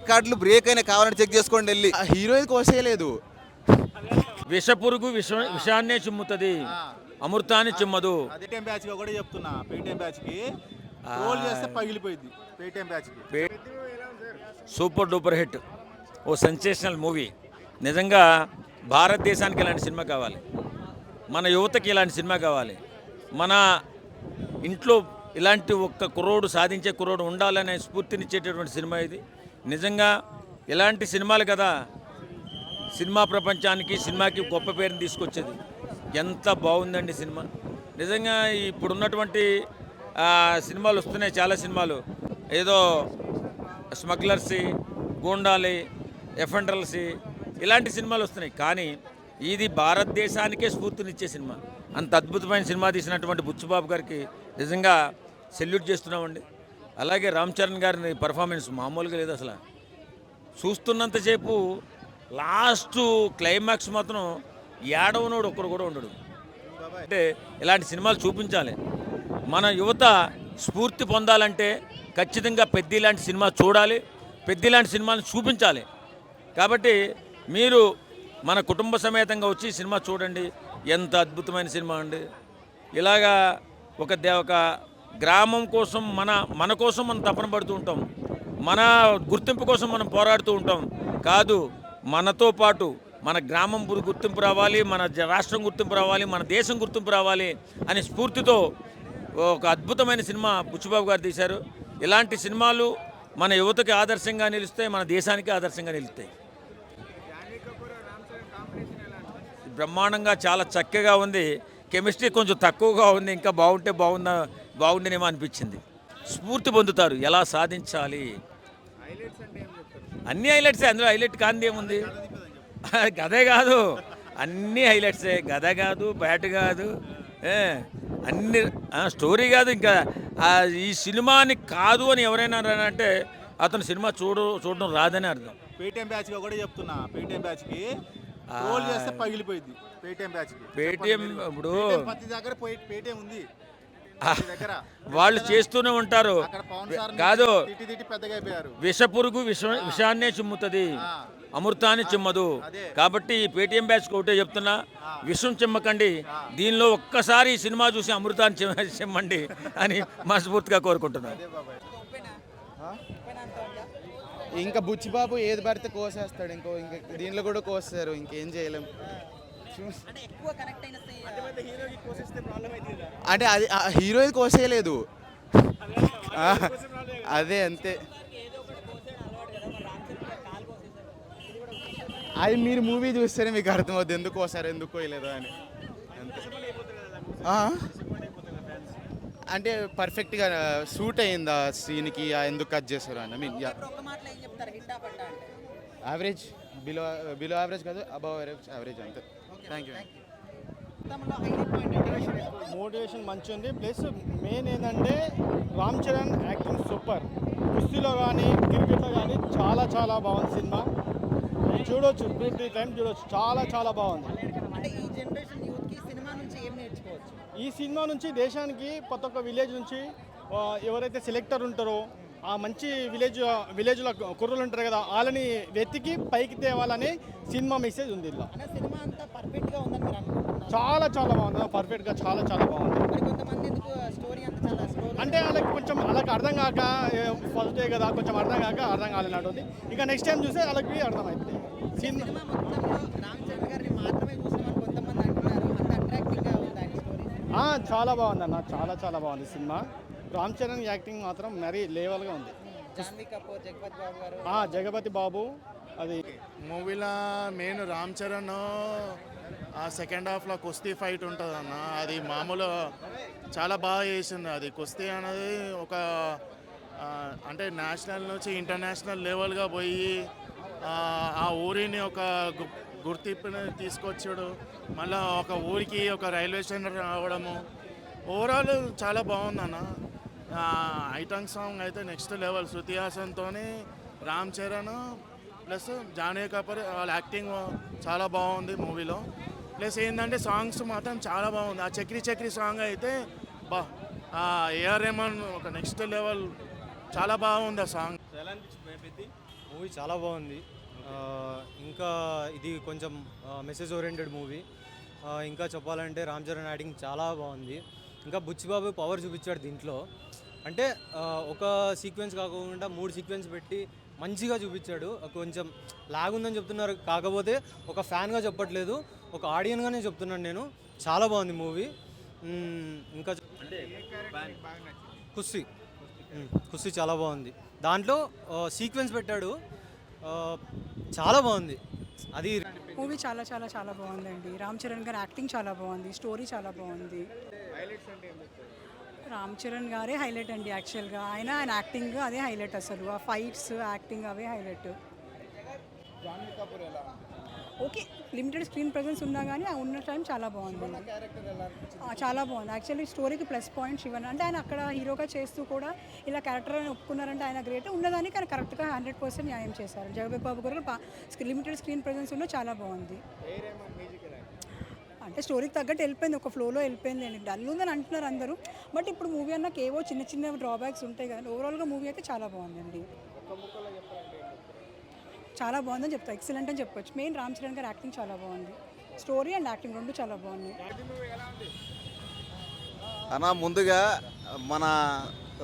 రికార్డులు బ్రేక్ అయినా కావాలని చెక్ చేసుకోండి వెళ్ళి. హీరోయిన్ కోసేయలేదు. విషపురుగు విషాన్నే చిమ్ముతుంది, అమృతాన్ని చిమ్మదు. పేటీఎం బ్యాచ్ కూడా చెప్తున్నా, పేటీఎం బ్యాచ్ కి రోల్ చేస్తే పగిలిపోయింది. పేటీఎం బ్యాచ్ కి సూపర్ డూపర్ హిట్, ఓ సెన్సేషనల్ మూవీ. నిజంగా భారతదేశానికి ఇలాంటి సినిమా కావాలి, మన యువతకి ఇలాంటి సినిమా కావాలి, మన ఇంట్లో ఇలాంటి ఒక్క కుర్రోడు సాధించే కుర్రోడు ఉండాలనే స్ఫూర్తినిచ్చేటటువంటి సినిమా ఇది. నిజంగా ఇలాంటి సినిమాలు కదా సినిమా ప్రపంచానికి, సినిమాకి గొప్ప పేరుని తీసుకొచ్చేది. ఎంత బాగుందండి సినిమా. నిజంగా ఇప్పుడున్నటువంటి సినిమాలు వస్తున్నాయి, చాలా సినిమాలు ఏదో స్మగ్లర్సి, గూండాలి, ఎఫెండర్సి ఇలాంటి సినిమాలు వస్తున్నాయి. కానీ ఇది భారతదేశానికే స్ఫూర్తినిచ్చే సినిమా. అంత అద్భుతమైన సినిమా తీసినటువంటి బుచ్చిబాబు గారికి నిజంగా సెల్యూట్ చేస్తున్నామండి. అలాగే రామ్ చరణ్ గారిని పర్ఫార్మెన్స్ మామూలుగా లేదు అసలు. చూస్తున్నంతసేపు లాస్ట్ క్లైమాక్స్ మాత్రం ఏడవనోడు ఒక్కడు కూడా ఉండడు. అంటే ఇలాంటి సినిమాలు చూపించాలి. మన యువత స్ఫూర్తి పొందాలంటే ఖచ్చితంగా పెద్ద ఇలాంటి సినిమా చూడాలి, పెద్ద ఇలాంటి సినిమాని చూపించాలి. కాబట్టి మీరు మన కుటుంబ సమేతంగా వచ్చి సినిమా చూడండి. ఎంత అద్భుతమైన సినిమా అండి. ఇలాగా ఒక గ్రామం కోసం మన కోసం మనం తపన పడుతూ ఉంటాం, మన గుర్తింపు కోసం మనం పోరాడుతూ ఉంటాం. కాదు, మనతో పాటు మన గ్రామం గుర్తింపు రావాలి, మన రాష్ట్రం గుర్తింపు రావాలి, మన దేశం గుర్తింపు రావాలి అనే స్ఫూర్తితో ఒక అద్భుతమైన సినిమా బుచ్చిబాబు గారు తీశారు. ఇలాంటి సినిమాలు మన యువతకి ఆదర్శంగా నిలుస్తాయి, మన దేశానికి ఆదర్శంగా నిలుస్తాయి. బ్రహ్మాండంగా చాలా చక్కగా ఉంది. కెమిస్ట్రీ కొంచెం తక్కువగా ఉంది, ఇంకా బాగుండేనేమో అనిపించింది. స్ఫూర్తి పొందుతారు ఎలా సాధించాలి. అన్ని హైలైట్సే, అందులో హైలైట్ కానిది ఏముంది. గదే కాదు, అన్నీ హైలైట్సే. గద కాదు, బ్యాట్ కాదు, అన్ని స్టోరీ కాదు. ఇంకా ఈ సినిమాని కాదు అని ఎవరైనా అంటే అతను సినిమా చూడడం రాదని అర్థం. పేటీఎం బ్యాచ్ కూడా చెప్తున్నా, పేటీఎం బ్యాచ్ కి రోల్ చేస్తే పగిలిపోయింది. పేటీఎం బ్యాచ్ కి పేటీఎం ఇప్పుడు ప్రతి దగ్గర పేటీఎం ఉంది, వాళ్ళు చేస్తూనే ఉంటారు. కాదు, పెద్దగా అయిపోయారు. విషపురుగు విషాన్నే చిమ్ముతుంది, అమృతాన్ని చిమ్మదు. కాబట్టి ఈ పేటీఎం బ్యాచ్ ఒకటే చెప్తున్నా, విషం చిమ్మకండి. దీనిలో ఒక్కసారి ఈ సినిమా చూసి అమృతాన్ని చిమ్మండి అని మనస్ఫూర్తిగా కోరుకుంటున్నాను. ఇంకా బుచ్చిబాబు ఏది పడితే కోసేస్తాడు, ఇంకా దీనిలో కూడా కోస్తారు, ఇంకేం చేయలేం. అంటే అది హీరోయిన్ కోసేయలేదు, అదే అంతే. అది మీరు మూవీ చూస్తేనే మీకు అర్థమవుతుంది ఎందుకు కోసారు, ఎందుకు కోయలేదు అని. అంటే పర్ఫెక్ట్గా సూట్ అయిందా సీన్కి, ఎందుకు కట్ చేశారు అని. I mean average, below average కాదు, అబవ్ యావరేజ్ అంతే. Thank you. మోటివేషన్ మంచి ఉంది. ప్లస్ మెయిన్ ఏంటంటే రామ్ చరణ్ యాక్టింగ్ సూపర్. కుస్తీలో కానీ క్రికెట్లో కానీ చాలా చాలా బాగుంది సినిమా. చూడొచ్చు, 2-3 టైం చూడొచ్చు, చాలా చాలా బాగుంది. ఈ సినిమా నుంచి దేశానికి ప్రతి ఒక్క విలేజ్ నుంచి ఎవరైతే సెలెక్టర్ ఉంటారో ఆ మంచి విలేజ్లో కుర్రలు ఉంటారు కదా, వాళ్ళని వెతికి పైకి తేవాలని సినిమా మెసేజ్ ఉంది ఇలా. చాలా చాలా బాగుంది, పర్ఫెక్ట్గా చాలా చాలా బాగుంది. అంటే వాళ్ళకి కొంచెం వాళ్ళకి అర్థం కాక ఫస్ట్ డే కదా, కొంచెం అర్థం కాలేనట్టుంది. ఇంకా నెక్స్ట్ టైం చూస్తే వాళ్ళకి అర్థమవుతుంది. చాలా బాగుంది అన్న, చాలా చాలా బాగుంది సినిమా. రామ్ చరణ్ యాక్టింగ్ మాత్రం మరీ లెవెల్గా ఉంది. జగపతి బాబు అది మూవీలో మెయిన్ రామ్ చరణ్ సెకండ్ హాఫ్లో కుస్తీ ఫైట్ ఉంటుంది అన్న, అది మామూలు చాలా బాగా చేసింది. అది కుస్తీ అనేది ఒక అంటే నేషనల్ నుంచి ఇంటర్నేషనల్ లెవెల్గా పోయి ఆ ఊరిని ఒక గుర్తింపుని తీసుకొచ్చాడు. మళ్ళీ ఒక ఊరికి ఒక రైల్వే స్టేషన్ రావడము, ఓవరాల్ చాలా బాగుందన్న. ఐటమ్ సాంగ్ అయితే నెక్స్ట్ లెవెల్. శృతి హాసన్తో రామ్ చరణ్ ప్లస్ జాహ్నవి కపూర్ వాళ్ళ యాక్టింగ్ చాలా బాగుంది మూవీలో. ప్లస్ ఏంటంటే సాంగ్స్ మాత్రం చాలా బాగుంది. ఆ చక్రీ చక్రీ సాంగ్ అయితే ఏఆర్ రెహమాన్ ఒక నెక్స్ట్ లెవెల్, చాలా బాగుంది ఆ సాంగ్. మూవీ చాలా బాగుంది. ఇంకా ఇది కొంచెం మెసేజ్ ఓరియంటెడ్ మూవీ. ఇంకా చెప్పాలంటే రామ్ చరణ్ యాక్టింగ్ చాలా బాగుంది. ఇంకా బుచ్చిబాబు పవర్ చూపించాడు దీంట్లో. అంటే ఒక సీక్వెన్స్ కాకుండా 3 సీక్వెన్స్ పెట్టి మంచిగా చూపించాడు. కొంచెం లాగ్ ఉందని చెప్తున్నారు, కాకపోతే ఒక ఫ్యాన్గా చెప్పట్లేదు, ఒక ఆడియన్గానే చెప్తున్నాను నేను. చాలా బాగుంది మూవీ. ఇంకా కుస్తీ చాలా బాగుంది. దాంట్లో సీక్వెన్స్ పెట్టాడు, చాలా బాగుంది. అది మూవీ చాలా చాలా చాలా బాగుందండి. రామ్ చరణ్ గారి యాక్టింగ్ చాలా బాగుంది, స్టోరీ చాలా బాగుంది. రామ్ చరణ్ గారే హైలైట్ అండి. యాక్చువల్గా ఆయన యాక్టింగ్ అదే హైలైట్. అసలు ఆ ఫైట్స్, యాక్టింగ్ అవే highlight. Okay, limited screen presence ఉన్నా కానీ ఆ ఉన్న టైం చాలా బాగుంది. చాలా బాగుంది. యాక్చువల్లీ స్టోరీకి ప్లస్ పాయింట్స్ ఇవ్వను. అంటే ఆయన అక్కడ హీరోగా చేస్తూ కూడా ఇలా క్యారెక్టర్ అని ఒప్పుకున్నారంటే ఆయన గ్రేట్. ఉన్నదానికి ఆయన కరెక్ట్గా 100% న్యాయం చేశారు. జగపతి బాబు గారు లిమిటెడ్ స్క్రీన్ ప్రెజెన్స్ ఉన్న చాలా బాగుంది. అంటే స్టోరీకి తగ్గట్టు వెళ్ళిపోయింది, ఒక ఫ్లోలో వెళ్ళిపోయింది అండి. డల్ ఉందని అంటున్నారు అందరూ, బట్ ఇప్పుడు మూవీ అన్నాక ఏవో చిన్న చిన్న డ్రాబ్యాక్స్ ఉంటాయి కదా. ఓవరాల్గా మూవీ అయితే చాలా బాగుందండి. చాలా బాగుందని చెప్తా, ఎక్సలెంట్ అని చెప్పొచ్చు. మెయిన్ రామ్ చరణ్ గారి యాక్టింగ్ చాలా బాగుంది, స్టోరీ అండ్ యాక్టింగ్ రెండు చాలా బాగున్నాయి. అన్న ముందుగా మన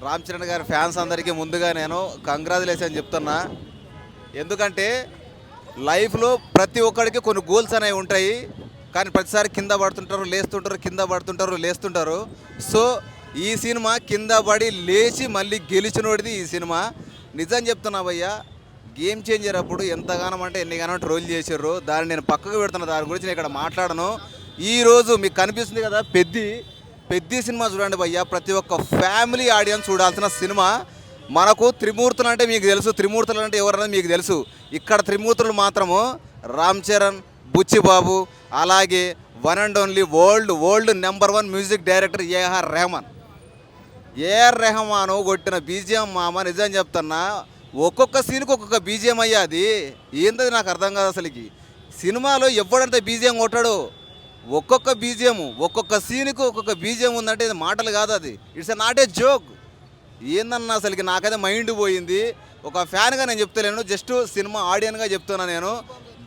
రామ్ చరణ్ గారి ఫ్యాన్స్ అందరికీ ముందుగా నేను కంగ్రాచులేషన్ చెప్తున్నా. ఎందుకంటే లైఫ్లో ప్రతి ఒక్కడికి కొన్ని గోల్స్ అనేవి ఉంటాయి, కానీ ప్రతిసారి కింద పడుతుంటారు, లేస్తుంటారు, కింద పడుతుంటారు, లేస్తుంటారు. సో ఈ సినిమా కింద పడి లేచి మళ్ళీ గెలిచినోడిది ఈ సినిమా. నిజం చెప్తున్నా భయ్యా, గేమ్ చేంజర్ అప్పుడు ఎంతగానో అంటే ఎన్నిగానో ట్రోల్ చేసారు. దాన్ని నేను పక్కకు పెడుతున్నా, దాని గురించి నేను ఇక్కడ మాట్లాడను. ఈరోజు మీకు కనిపిస్తుంది కదా పెద్ది సినిమా చూడండి భయ్యా. ప్రతి ఒక్క ఫ్యామిలీ ఆడియన్స్ చూడాల్సిన సినిమా. మనకు త్రిమూర్తులు అంటే మీకు తెలుసు, త్రిమూర్తులు అంటే ఎవరన్నది మీకు తెలుసు. ఇక్కడ త్రిమూర్తులు మాత్రము రామ్ చరణ్, బుచ్చిబాబు, అలాగే one and only world number 1 music director AR Rahman కొట్టిన బీజిఎం మామ. నిజం చెప్తున్నా, ఒక్కొక్క సీన్కి ఒక్కొక్క బీజిఎం అయ్యా. అది ఏంటది నాకు అర్థం కాదు అసలుకి. సినిమాలో ఎవడంత బీజిఎం కొట్టాడు, ఒక్కొక్క బీజిఎం ఒక్కొక్క సీన్కి ఒక్కొక్క బీజిఎం ఉందంటే ఇది మాటలు కాదు, అది ఇట్స్ నాట్ ఏ జోక్. ఏందన్నా అసలుకి నాకైతే మైండ్ పోయింది. ఒక ఫ్యాన్గా నేను చెప్తలేను, జస్ట్ సినిమా ఆడియన్గా చెప్తున్నా. నేను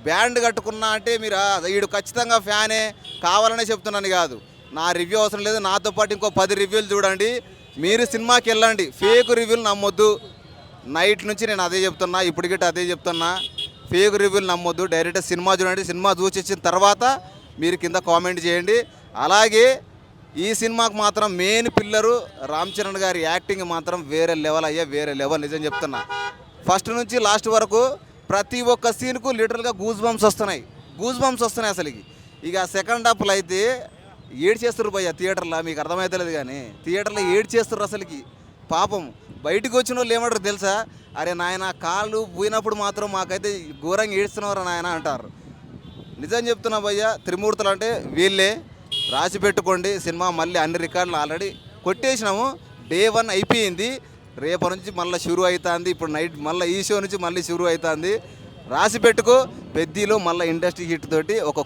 బ్యాండ్ కట్టుకున్నా అంటే మీరు వీడు ఖచ్చితంగా ఫ్యానే కావాలనే చెప్తున్నాను కాదు. నా రివ్యూ అవసరం లేదు, నాతో పాటు ఇంకో 10 రివ్యూలు చూడండి. మీరు సినిమాకి వెళ్ళండి, ఫేక్ రివ్యూలు నమ్మొద్దు. నైట్ నుంచి నేను అదే చెప్తున్నా, ఇప్పుడు గిట్ట అదే చెప్తున్నా. ఫేక్ రివ్యూలు నమ్మొద్దు, డైరెక్ట్ సినిమా చూడండి. సినిమా చూసి వచ్చిన తర్వాత మీరు కింద కామెంట్ చేయండి. అలాగే ఈ సినిమాకు మాత్రం మెయిన్ పిల్లరు రామ్ చరణ్ గారి యాక్టింగ్ మాత్రం వేరే లెవెల్ అయ్యా, వేరే లెవెల్. నిజం చెప్తున్నా, ఫస్ట్ నుంచి లాస్ట్ వరకు ప్రతి ఒక్క సీన్కు లిటరల్గా గూస్ బంప్స్ వస్తున్నాయి అసలుకి. ఇక సెకండ్ హాఫ్లో అయితే ఏడ్చేస్తారు భయ్య థియేటర్లో, మీకు అర్థమవుతలేదు కానీ థియేటర్లో ఏడ్చేస్తారు అసలుకి. పాపం బయటకు వచ్చిన వాళ్ళు ఏమంటారు తెలుసా, అరే నాయన కాళ్ళు పోయినప్పుడు మాత్రం మాకైతే ఘోరంగా ఏడుస్తున్నారు నాయన అంటారు. నిజం చెప్తున్నా భయ్య, త్రిమూర్తులు అంటే వీళ్ళే. రాసి పెట్టుకోండి, సినిమా మళ్ళీ అన్ని రికార్డులు ఆల్రెడీ కొట్టేసినాము. డే 1 అయిపోయింది, రేపటి నుంచి మళ్ళీ షురూ అవుతుంది. ఇప్పుడు నైట్ మళ్ళీ ఈ షో నుంచి మళ్ళీ షురూ అవుతుంది. రాసి పెట్టుకో, పెద్దీలో మళ్ళీ ఇండస్ట్రీ హిట్ తోటి ఒక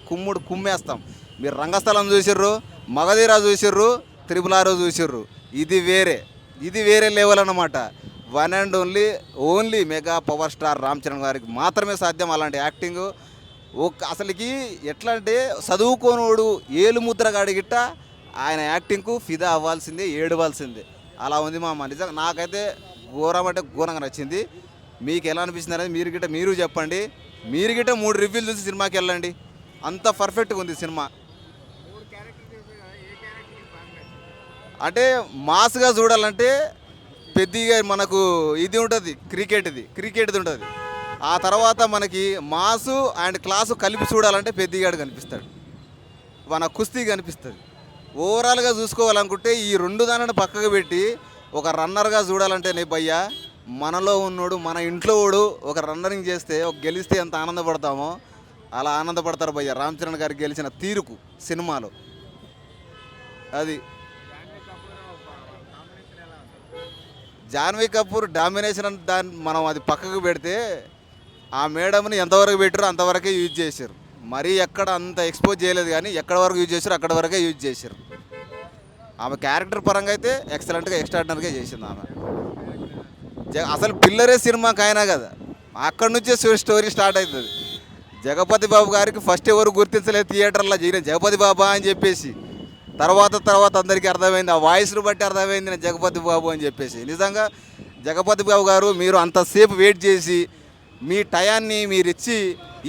కుమ్మేస్తాం. మీరు రంగస్థలం చూసిర్రు, మగధీర చూసిర్రు, త్రిపులారో చూసిర్రు. ఇది వేరే లెవెల్ అన్నమాట. One and only mega power star Ram Charan గారికి మాత్రమే సాధ్యం అలాంటి యాక్టింగ్. అసలుకి ఎట్లా అంటే చదువుకోనోడు ఏలుముద్రగాడి గిట్ట ఆయన యాక్టింగ్కు ఫిదా అవ్వాల్సిందే, ఏడవాల్సిందే. అలా ఉంది మామ. నిజంగా నాకైతే ఘోరం అంటే ఘోరంగా నచ్చింది. మీకు ఎలా అనిపిస్తుంది అనేది మీరు చెప్పండి. మీరు గిట్ట 3 రివ్యూలు చూసి సినిమాకి వెళ్ళండి, అంత పర్ఫెక్ట్గా ఉంది సినిమా. అంటే మాస్గా చూడాలంటే పెద్దగా మనకు ఇది ఉంటుంది, క్రికెట్ది ఉంటుంది. ఆ తర్వాత మనకి మాసు అండ్ క్లాసు కలిపి చూడాలంటే పెద్దగాడు కనిపిస్తాడు, మన కుస్తీ కనిపిస్తుంది. ఓవరాల్గా చూసుకోవాలనుకుంటే ఈ 2 దానిని పక్కకు పెట్టి ఒక రన్నర్గా చూడాలంటేనే భయ్యా, మనలో ఉన్నోడు మన ఇంట్లో వాడు ఒక రన్నరింగ్ చేస్తే గెలిస్తే ఎంత ఆనందపడతామో అలా ఆనందపడతారు భయ్యా రామ్ చరణ్ గారికి గెలిచిన తీరుకు సినిమాలో. అది జాన్వీ కపూర్ డామినేషన్ అని దాన్ని మనం అది పక్కకు పెడితే ఆ మేడంని ఎంతవరకు పెట్టారో అంతవరకే యూజ్ చేశారు. మరీ ఎక్కడ అంత ఎక్స్పోజ్ చేయలేదు, కానీ ఎక్కడ వరకు యూజ్ చేశారు అక్కడ వరకే యూజ్ చేశారు. ఆమె క్యారెక్టర్ పరంగా అయితే ఎక్సలెంట్గా ఎక్స్ట్రాడినరీగా చేసింది ఆమె. అసలు పిల్లరే సినిమాకి అయినా కదా, అక్కడ నుంచే స్టోరీ స్టార్ట్ అవుతుంది. జగపతి బాబు గారికి ఫస్ట్ ఎవరు గుర్తించలేదు థియేటర్లో, ఈయన జగపతి బాబా అని చెప్పేసి. తర్వాత అందరికీ అర్థమైంది, ఆ వాయిస్ను బట్టి అర్థమైంది నేను జగపతి బాబు అని చెప్పేసి. నిజంగా జగపతి బాబు గారు మీరు అంతసేపు వెయిట్ చేసి మీ టయాన్ని మీరు ఇచ్చి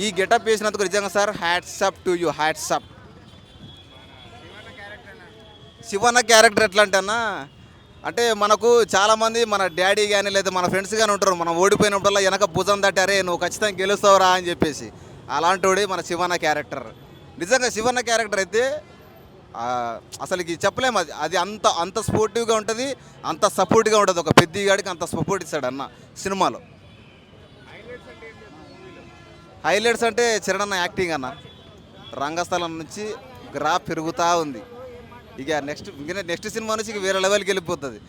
ఈ గెటప్ వేసినందుకు నిజంగా sir hats off to you, hats off. Shivanna character ఎట్లా అంటే మనకు చాలామంది మన డాడీ కానీ లేదా మన ఫ్రెండ్స్ కానీ ఉంటారు, మనం ఓడిపోయినప్పుడల్లా వెనక భుజం తట్టారే నువ్వు ఖచ్చితంగా గెలుస్తావురా అని చెప్పేసి. అలాంటి మన శివన్న క్యారెక్టర్. నిజంగా శివన్న క్యారెక్టర్ అయితే అసలుకి చెప్పలేము, అది అంత స్పోర్టివ్గా ఉంటుంది, అంత సపోర్ట్గా ఉంటుంది. ఒక పెద్దగాడికి అంత సపోర్ట్ ఇస్తాడు అన్న సినిమాలో. హైలైట్స్ అంటే చరణ్ అన్న యాక్టింగ్ అన్న, రంగస్థలం నుంచి గ్రాఫ్ పెరుగుతూ ఉంది. ఇక నెక్స్ట్ సినిమా నుంచి ఇక వేరే లెవెల్కి వెళ్ళిపోతుంది.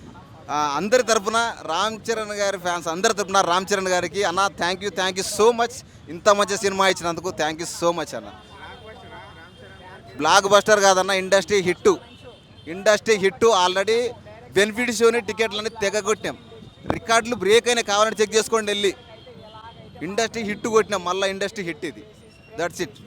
అందరి తరపున రామ్ చరణ్ గారి ఫ్యాన్స్ అందరి తరపున రామ్ చరణ్ గారికి అన్న థ్యాంక్ యూ సో మచ్. ఇంత మంచి సినిమా ఇచ్చినందుకు థ్యాంక్ యూ సో మచ్ అన్న. బ్లాక్ బస్టర్ కాదన్న, ఇండస్ట్రీ హిట్. ఆల్రెడీ బెనిఫిట్ షోని టికెట్లని తెగగొట్టాం, రికార్డులు బ్రేక్ అయినా కావాలని చెక్ చేసుకోండి వెళ్ళి. ఇండస్ట్రీ హిట్ కొట్టినాం, మళ్ళీ ఇండస్ట్రీ హిట్ ఇది. That's it.